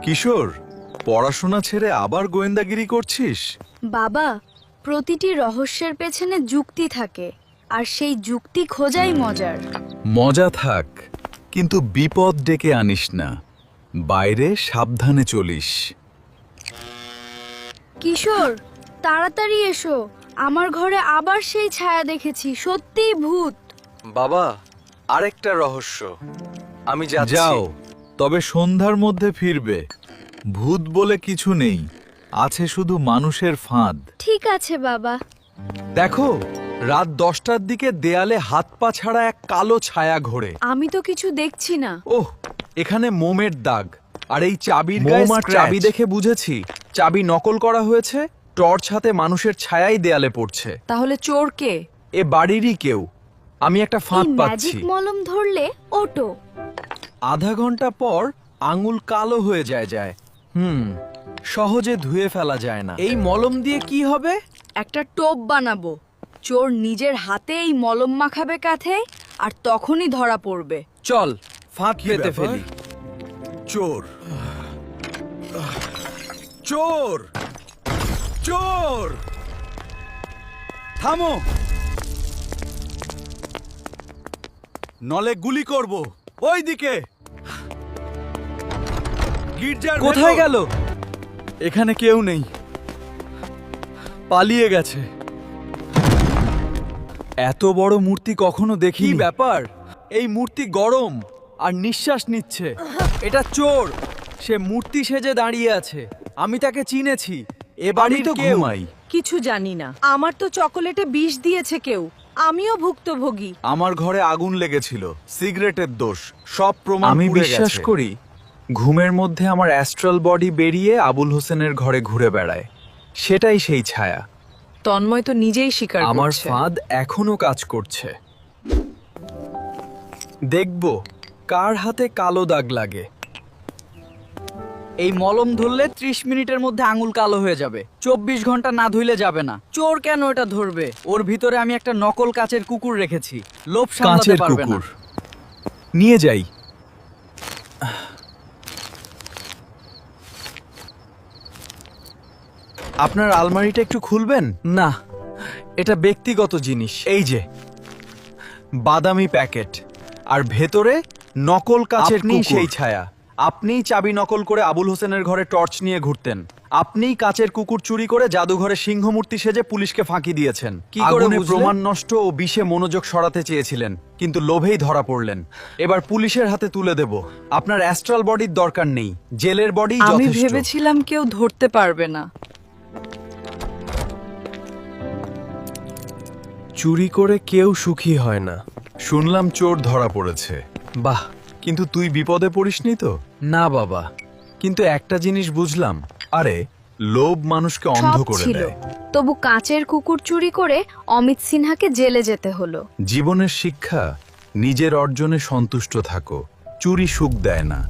কিশোর, পড়াশোনা ছেড়ে আবার গোয়েন্দাগিরি করছিস? বাবা, প্রতিটি রহস্যের পেছনে যুক্তি থাকে, আর সেই যুক্তি খোঁজাই মজার। মজা থাক, কিন্তু বিপদ ডেকে আনিস না। বাইরে সাবধানে চলিস। কিশোর, তাড়াতাড়ি এসো, আমার ঘরে আবার সেই ছায়া দেখেছি, সত্যিই ভূত। বাবা, আরেকটা রহস্য। আমি যাচ্ছি। যাও, তবে সন্ধ্যার মধ্যে ফিরবে। ভূত বলে কিছু নেই, আছে শুধু মানুষের ফাঁদ। ঠিক আছে বাবা। দেখো, রাত 10টার দিকে দেয়ালে হাত পা ছাড়া এক কালো ছায়া ঘোরে। আমি তো কিছু দেখছি না। ওহ, এখানে মোমের দাগ, আর এই চাবির মোম গায়ে আর চাবি scratch। দেখে বুঝেছি চাবি নকল করা হয়েছে। টর্চ হাতে মানুষের ছায়াই দেয়ালে পড়ছে। তাহলে চোর কে? এ বাড়িরই কেউ। আমি একটা ফাঁদ এই পাচ্ছি। ম্যাজিক মলম ধরলে ওটো। আধা ঘন্টা পর আঙুল কালো হয়ে যায়। সহজে ধুয়ে ফেলা যায় না। এই মলম দিয়ে কি হবে? একটা টোপ বানাবো। চোর নিজের হাতে এই মলম মাখাবে কাঁধে, আর তখনই ধরা পড়বে। চল, ফাঁদ কি পেতে ব্যাপার? ফেলি। চোর, চোর, চোর! থামো, নলে গুলি করব। ওইদিকে গির্জার কোথায় ভেতর। গেল? এখানে কেউ নেই, পালিয়ে গেছে। এত বড় মূর্তি কখনো কি দেখিনি। ব্যাপার? এই মূর্তি গরম আর নিঃশ্বাস নিচ্ছে। এটা চোর। সে মূর্তি সেজে দাঁড়িয়ে আছে। আমি তাকে চিনেছি। এ আমি বাড়ির তো কেউ। ঘুমাই। কিছু জানি না। আমার তো চকোলেটে বিষ দিয়েছে কেউ। আমিও ভুক্তভোগী। আমার ঘরে আগুন লেগেছিল, সিগারেটের দোষ। সব প্রমাণ আমি পুড়ে বিশ্বাস গেছে। করি ঘুমের মধ্যে আমার অ্যাস্ট্রাল বডি বেরিয়ে আবুল হোসেনের ঘরে ঘুরে বেড়ায়। সেটাই সেই ছায়া। তন্ময় তো নিজেই স্বীকার আমার করছে। ফাঁদ এখনো কাজ করছে। দেখব কার হাতে কালো দাগ লাগে। এই মলম ধরলে 30 মিনিটের মধ্যে আঙুল কালো হয়ে যাবে। 24 ঘন্টা না ধুইলে যাবে না। চোর কেন এটা ধরবে? ওর ভিতরে আমি একটা নকল কাচের কুকুর রেখেছি। লোভ সামলাতে কাঁচের পারবে না। কুকুর নিয়ে যাই। আপনার আলমারিটা একটু খুলবেন? না, এটা ব্যক্তিগত জিনিস। এই যে বাদামি প্যাকেট, আর ভেতরে নকল কাচের আপনিই কুকুর। সেই ছায়া। আপনিই চাবি নকল করে আবুল হোসেনের ঘরে টর্চ নিয়ে ঘুরতেন। আপনিই কাচের কুকুর চুরি করে জাদুঘরে সিংহমূর্তি সেজে পুলিশকে ফাঁকি দিয়েছেন। কি করে আগুনে বুঝলে? প্রমাণ নষ্ট ও বিষে মনোযোগ সরাতে চেয়েছিলেন, কিন্তু লোভেই ধরা পড়লেন। এবার পুলিশের হাতে তুলে দেব। আপনার অ্যাস্ট্রাল বডির দরকার নেই, জেলের বডি আমি যথেষ্ট। ভেবেছিলাম কেউ ধরতে পারবে না। চুরি করে কেউ সুখী হয় না। শুনলাম চোর ধরা পড়েছে। বাহ, কিন্তু তুই বিপদে পড়িসনি তো? না বাবা, কিন্তু একটা জিনিস বুঝলাম। আরে, লোভ মানুষকে অন্ধ সব করে ছিল, দেয়। তবু কাঁচের কুকুর চুরি করে অমিত সিনহাকে জেলে যেতে হলো। জীবনের শিক্ষা, নিজের অর্জনে সন্তুষ্ট থাকো। চুরি সুখ দেয় না।